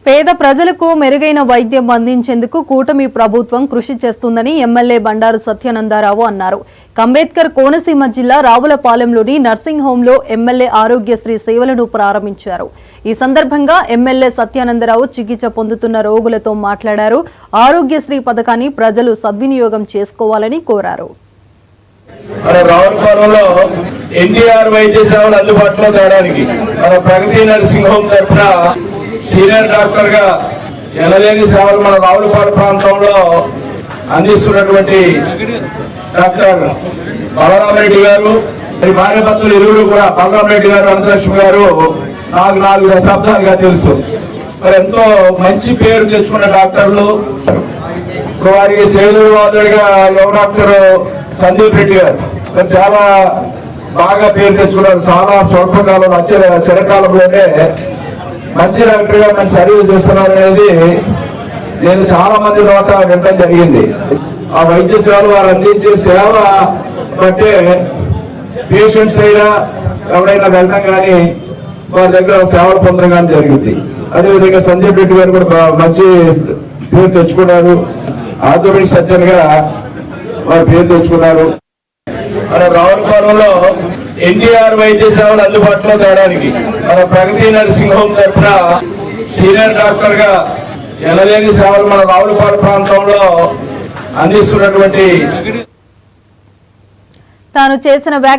పేద ప్రజలకు మెరుగైన వైద్యం అందించేందుకు కూటమి ప్రభుత్వం కృషి చేస్తుందని ఎమ్మెల్యే బండారు సత్యానందరావు అన్నారు. అంబేద్కర్ కోనసీమ జిల్లా రావులపాలెంలోని నర్సింగ్ హోంలో ఎమ్మెల్యే ఆరోగ్యశ్రీ సేవలను ప్రారంభించారు. ఈ సందర్భంగా ఎమ్మెల్యే సత్యానందరావు చికిత్స పొందుతున్న రోగులతో మాట్లాడారు. ఆరోగ్యశ్రీ పథకాన్ని ప్రజలు సద్వినియోగం చేసుకోవాలని కోరారు. రావులపాలెంలో ఎన్టీఆర్ వైద్య సేవలు అందుబాటులో తేవడానికి మన ప్రగతి నర్సింగ్ హోమ్ తరఫున సీనియర్ డాక్టర్ గా ఎనలేని సేవలు మన రావులపాలెం ప్రాంతంలో అందిస్తున్నటువంటి డాక్టర్ బలరామరెడ్డి గారు, భార్య భర్తలు ఇరువురు కూడా బలరామరెడ్డి గారు, అనంతలక్ష్మి గారు నాకు 4 దశాబ్దాలుగా తెలుసు. మరి ఎంతో మంచి పేరు తెచ్చుకున్న డాక్టర్లు. వారికి చేదుడు వాదుడిగా యువ డాక్టర్ సందీప్ రెడ్డి గారు చాలా బాగా పేరు తెచ్చుకున్నారు. చాలా స్వల్పకాలంలో చిరకాలంలోనే మంచి డాక్టర్ గా మనం సర్వీస్ చేస్తున్నారు అనేది నేను చాలా మంది నోట వినడం జరిగింది. ఆ వైద్య సేవలు వారు అందించే సేవ బట్టే పేషెంట్స్ అయినా ఎవరైనా వెళ్ళడం కానీ వారి దగ్గర సేవలు పొందడం కానీ జరిగింది. అదేవిధంగా సందీప్ రెడ్డి గారు కూడా మంచి పేరు తెచ్చుకున్నారు. ఆర్థోపెడిక్ సర్జన్ గా వారు పేరు తెచ్చుకున్నారు. మన రావులపాలెంలో ఎన్టీఆర్ వైద్య సేవలు అందుబాటులో తేవడానికి మన ప్రగతి నర్సింగ్ హోమ్ తరఫున సీనియర్ డాక్టర్ గా ఎనలేని సేవలు మన రావులపాలెం ప్రాంతంలో అందిస్తున్నటువంటి తాను చేసిన వ్యాఖ్య